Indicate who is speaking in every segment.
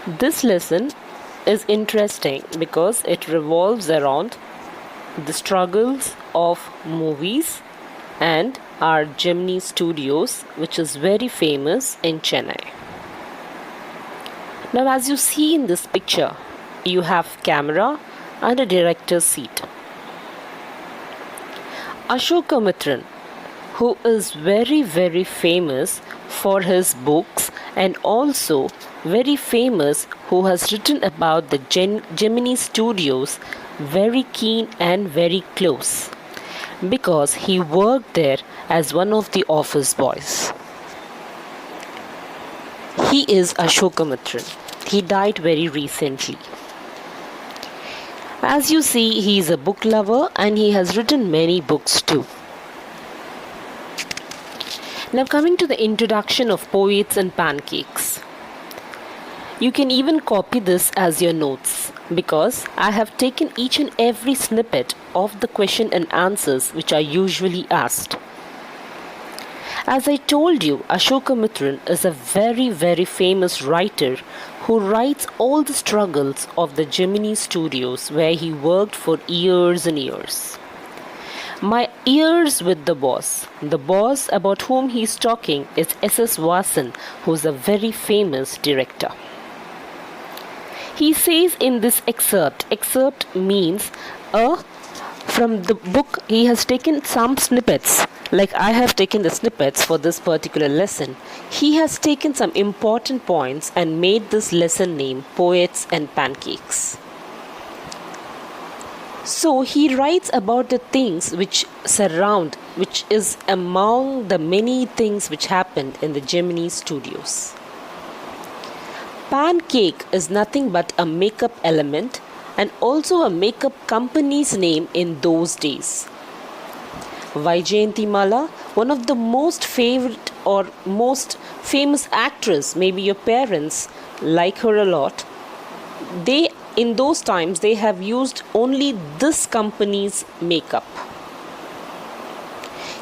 Speaker 1: This lesson is interesting because it revolves around the struggles of movies and our Gemini Studios, which is very famous in Chennai. Now, as you see in this picture, you have camera and a director's seat. Asokamitran, who is very famous for his books and also very famous who has written about the Gemini Studios, very keen and very close because he worked there as one of the office boys. He is Ashokamitran. He died very recently. As you see, he is a book lover and he has written many books too. Now coming to the introduction of Poets and Pancakes. You can even copy this as your notes because I have taken each and every snippet of the question and answers which are usually asked. As I told you, Asokamitran is a very famous writer who writes all the struggles of the Gemini Studios where he worked for years and years. My Years with the boss about whom he is talking is S.S. Vasan, who is a very famous director. He says in this excerpt means from the book he has taken some snippets, like I have taken the snippets for this particular lesson. He has taken some important points and made this lesson name Poets and Pancakes. So he writes about the things which surround, which is among the many things which happened in the Gemini Studios. Pancake is nothing but a makeup element and also a makeup company's name in those days. Vaijayanthimala, one of the most favorite or most famous actress, maybe your parents like her a lot, in those times they have used only this company's makeup.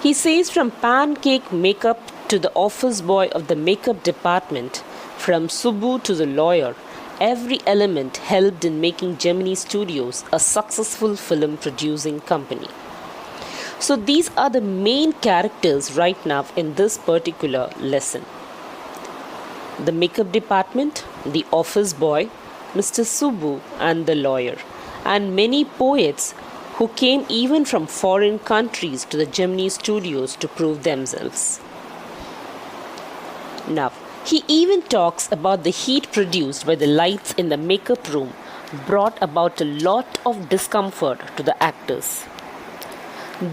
Speaker 1: He says from pancake makeup to the office boy of the makeup department, from Subbu to the lawyer, every element helped in making Gemini Studios a successful film producing company. So these are the main characters right now in this particular lesson. The makeup department, the office boy, Mr. Subbu and the lawyer, and many poets who came even from foreign countries to the Gemini Studios to prove themselves. Now, he even talks about the heat produced by the lights in the makeup room brought about a lot of discomfort to the actors.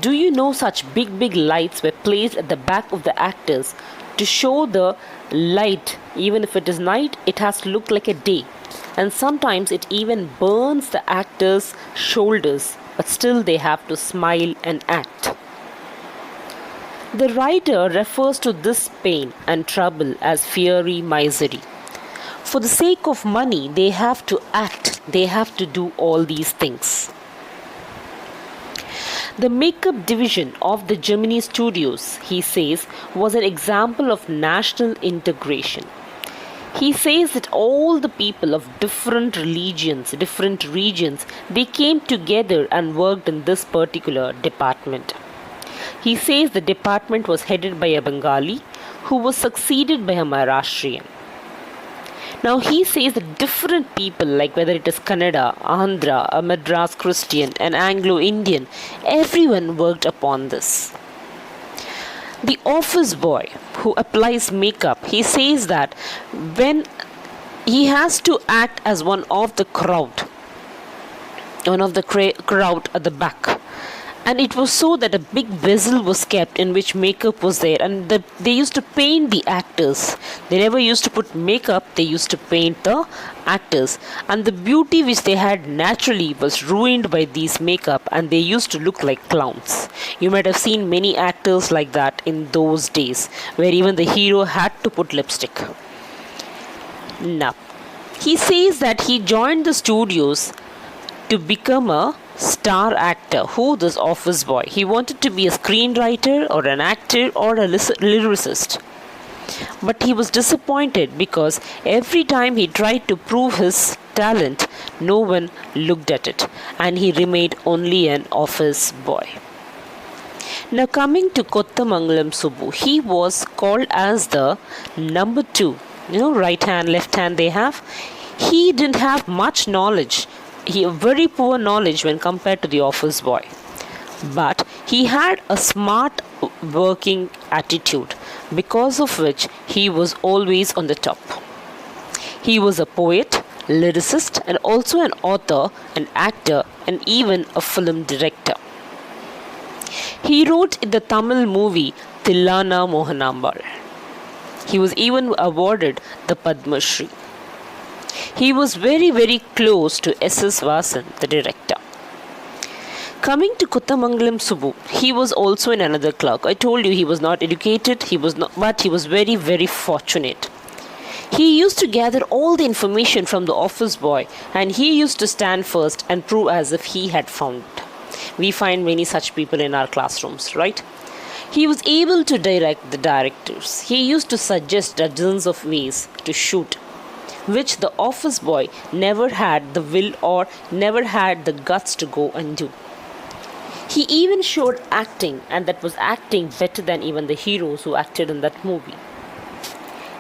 Speaker 1: Do you know such big lights were placed at the back of the actors to show the light, even if it is night, it has to look like a day. And sometimes it even burns the actors' shoulders, but still they have to smile and act. The writer refers to this pain and trouble as fiery misery. For the sake of money, they have to act, they have to do all these things. The makeup division of the Gemini Studios, he says, was an example of national integration. He says that all the people of different religions, different regions, they came together and worked in this particular department. He says the department was headed by a Bengali who was succeeded by a Maharashtrian. Now he says that different people, like whether it is Kannada, Andhra, a Madras Christian, an Anglo-Indian, everyone worked upon this. The office boy who applies makeup, he says that when he has to act as one of the crowd at the back, and it was so that a big vessel was kept in which makeup was there, and they used to paint the actors. They never used to put makeup, they used to paint the actors, and the beauty which they had naturally was ruined by these makeup, and they used to look like clowns. You might have seen many actors like that in those days, where even the hero had to put lipstick. Now, he says that he joined the studios to become a star actor. Who this office boy? He wanted to be a screenwriter or an actor or a lyricist. But he was disappointed because every time he tried to prove his talent, no one looked at it, and he remained only an office boy. Now coming to Kottamangalam Subbu, he was called as the number two. Right hand, left hand they have. He didn't have much knowledge. He had very poor knowledge when compared to the office boy. But he had a smart working attitude, because of which he was always on the top. He was a poet, lyricist, and also an author, an actor, and even a film director. He wrote in the Tamil movie Tillana Mohanambal. He was even awarded the Padma Shri. He was very, very close to S.S. Vasan, the director. Coming to Kottamangalam Subbu, he was also in another clerk. I told you he was not educated, but he was very, very fortunate. He used to gather all the information from the office boy, and he used to stand first and prove as if he had found it. We find many such people in our classrooms, right? He was able to direct the directors. He used to suggest dozens of ways to shoot, which the office boy never had the will or never had the guts to go and do. He even showed acting, and that was acting better than even the heroes who acted in that movie.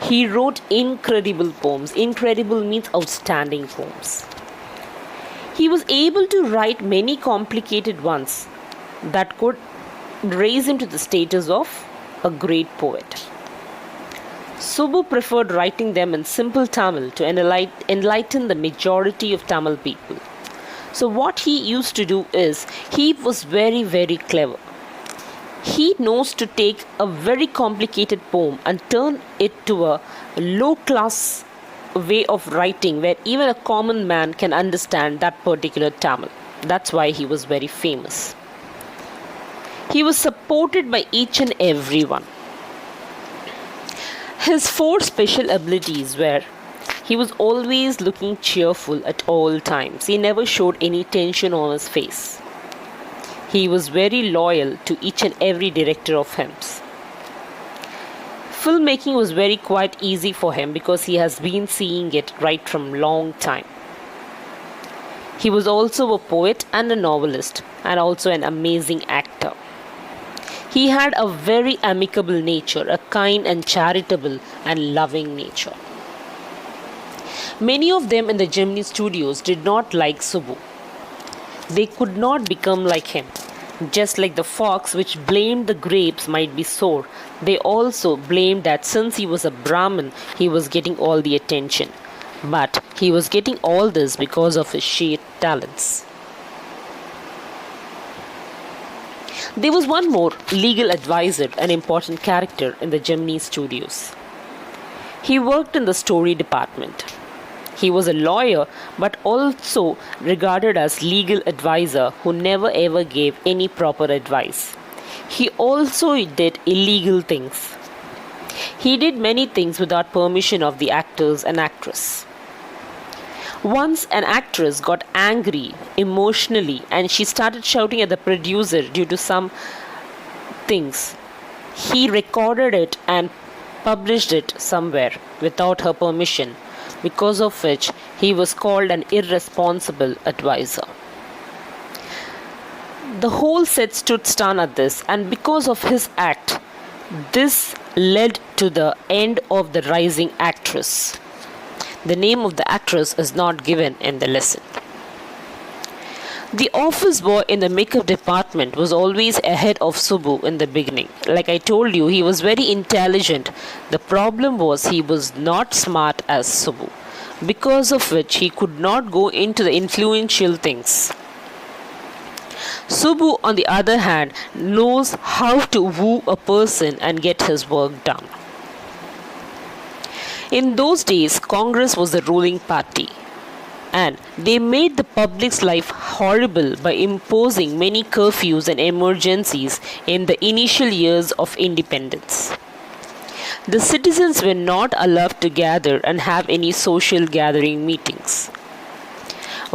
Speaker 1: He wrote incredible poems. Incredible means outstanding poems. He was able to write many complicated ones that could raise him to the status of a great poet. Subbu preferred writing them in simple Tamil to enlighten the majority of Tamil people. So what he used to do is, he was very, very clever. He knows to take a very complicated poem and turn it to a low-class way of writing where even a common man can understand that particular Tamil. That's why he was very famous. He was supported by each and everyone. His four special abilities were: he was always looking cheerful at all times. He never showed any tension on his face. He was very loyal to each and every director of hymns. Filmmaking was very quite easy for him because he has been seeing it right from long time. He was also a poet and a novelist, and also an amazing actor. He had a very amicable nature, a kind and charitable and loving nature. Many of them in the Gemini studios did not like Subbu. They could not become like him. Just like the fox which blamed the grapes might be sour, they also blamed that since he was a Brahmin, he was getting all the attention. But he was getting all this because of his sheer talents. There was one more legal advisor, an important character in the Gemini studios. He worked in the story department. He was a lawyer, but also regarded as legal advisor who never ever gave any proper advice. He also did illegal things. He did many things without permission of the actors and actress. Once an actress got angry emotionally and she started shouting at the producer due to some things. He recorded it and published it somewhere without her permission, because of which he was called an irresponsible advisor. The whole set stood stunned at this, and because of his act, this led to the end of the rising actress. The name of the actress is not given in the lesson. The office boy in the makeup department was always ahead of Subbu in the beginning. Like I told you, he was very intelligent. The problem was he was not smart as Subbu, because of which he could not go into the influential things. Subbu, on the other hand, knows how to woo a person and get his work done. In those days, Congress was the ruling party, and they made the public's life horrible by imposing many curfews and emergencies in the initial years of independence. The citizens were not allowed to gather and have any social gathering meetings.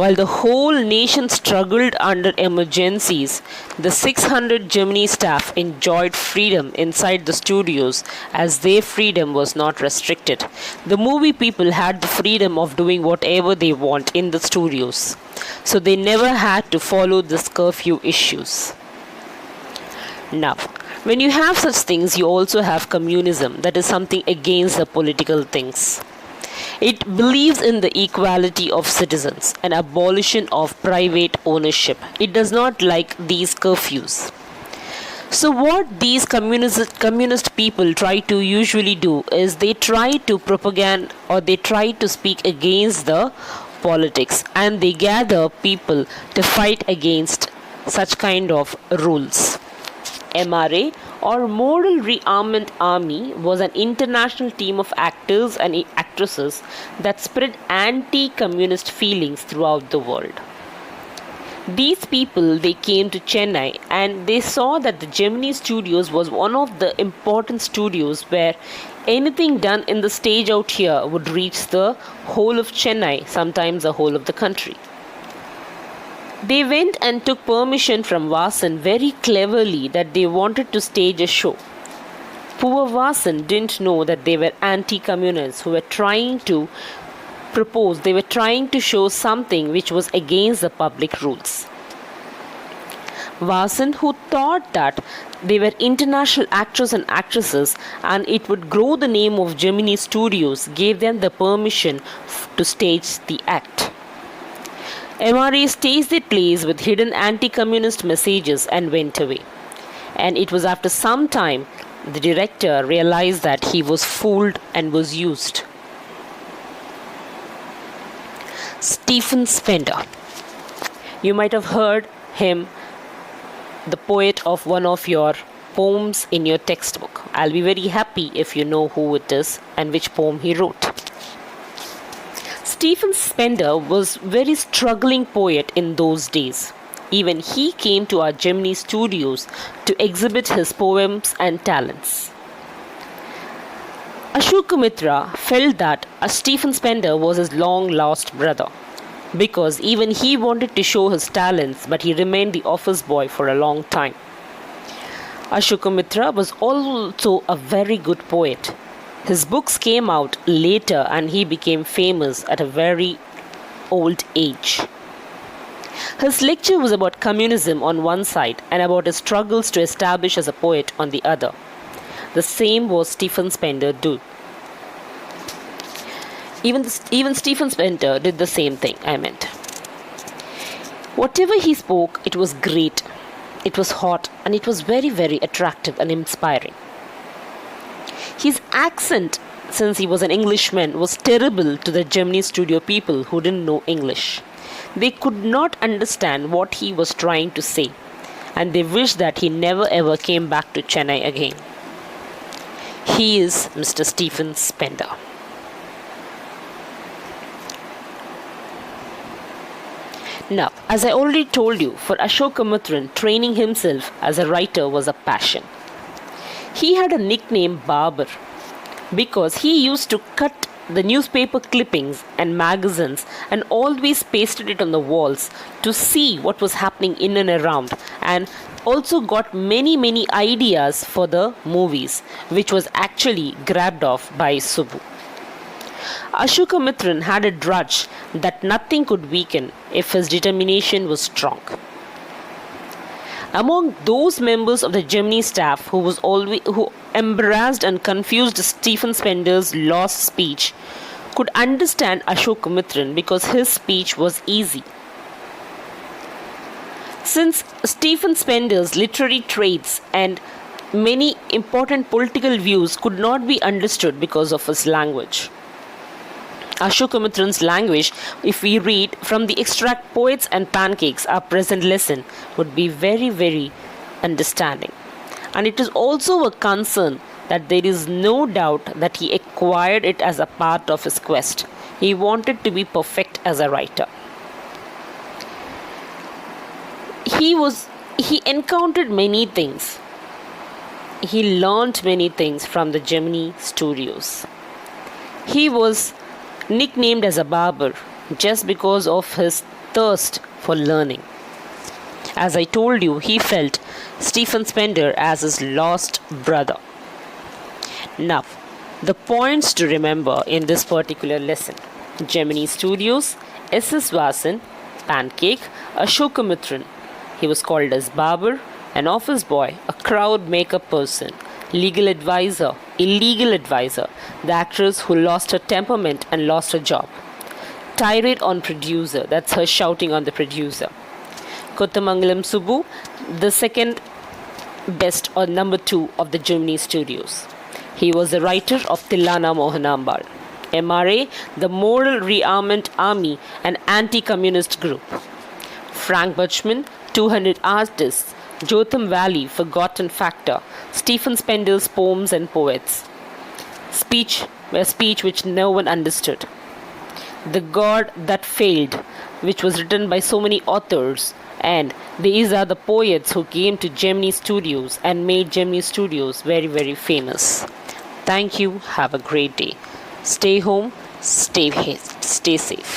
Speaker 1: While the whole nation struggled under emergencies, the 600 Gemini staff enjoyed freedom inside the studios as their freedom was not restricted. The movie people had the freedom of doing whatever they want in the studios, so they never had to follow this curfew issues. Now, when you have such things, you also have communism, that is something against the political things. It believes in the equality of citizens and abolition of private ownership. It does not like these curfews. So what these communist people try to usually do is they try to propaganda or they try to speak against the politics, and they gather people to fight against such kind of rules. MRA or Moral Rearmament Army was an international team of actors and actresses that spread anti-communist feelings throughout the world. These people, they came to Chennai and they saw that the Gemini Studios was one of the important studios where anything done in the stage out here would reach the whole of Chennai, sometimes the whole of the country. They went and took permission from Vasan very cleverly that they wanted to stage a show. Poor Vasan didn't know that they were anti-communists who were trying to they were trying to show something which was against the public rules. Vasan, who thought that they were international actors and actresses and it would grow the name of Gemini Studios, gave them the permission to stage the act. MRA staged their plays with hidden anti-communist messages and went away. And it was after some time the director realized that he was fooled and was used. Stephen Spender. You might have heard him, the poet of one of your poems in your textbook. I'll be very happy if you know who it is and which poem he wrote. Stephen Spender was a very struggling poet in those days. Even he came to our Gemini Studios to exhibit his poems and talents. Asokamitran felt that Stephen Spender was his long-lost brother, because even he wanted to show his talents, but he remained the office boy for a long time. Asokamitran was also a very good poet. His books came out later and he became famous at a very old age. His lecture was about communism on one side and about his struggles to establish as a poet on the other. The same was Stephen Spender do. Even Stephen Spender did the same thing, Whatever he spoke, it was great, it was hot, and it was very, very attractive and inspiring. His accent, since he was an Englishman, was terrible to the Gemini Studio people who didn't know English. They could not understand what he was trying to say, and they wished that he never ever came back to Chennai again. He is Mr. Stephen Spender. Now, as I already told you, for Asokamitran, training himself as a writer was a passion. He had a nickname Barber because he used to cut the newspaper clippings and magazines and always pasted it on the walls to see what was happening in and around, and also got many ideas for the movies, which was actually grabbed off by Subbu. Asokamitran had a grudge that nothing could weaken if his determination was strong. Among those members of the Gemini staff who embarrassed and confused Stephen Spender's lost speech could understand Asokamitran because his speech was easy. Since Stephen Spender's literary traits and many important political views could not be understood because of his language. Asokamitran's language, if we read from the extract Poets and Pancakes, our present lesson, would be very understanding. And it is also a concern that there is no doubt that he acquired it as a part of his quest. He wanted to be perfect as a writer. He encountered many things. He learned many things from the Gemini Studios. He was nicknamed as a barber just because of his thirst for learning. As I told you, he felt Stephen Spender as his lost brother. Now, the points to remember in this particular lesson: Gemini Studios, S.S. Vasan, Pancake, Asokamitran. He was called as barber, an office boy, a crowd makeup person, legal advisor, illegal advisor, the actress who lost her temperament and lost her job. Tirade on producer, that's her shouting on the producer. Kottamangalam Subbu, the second best or number 2 of the Gemini Studios. He was the writer of Tillana Mohanambal. MRA, the Moral Rearmament Army, an anti-communist group. Frank Butchman, 200 Artists, Jotham Valley, Forgotten Factor, Stephen Spender's Poems and Poets. A speech which no one understood. The God That Failed, which was written by so many authors, and these are the poets who came to Gemini Studios and made Gemini Studios very, very famous. Thank you. Have a great day. Stay home, stay safe.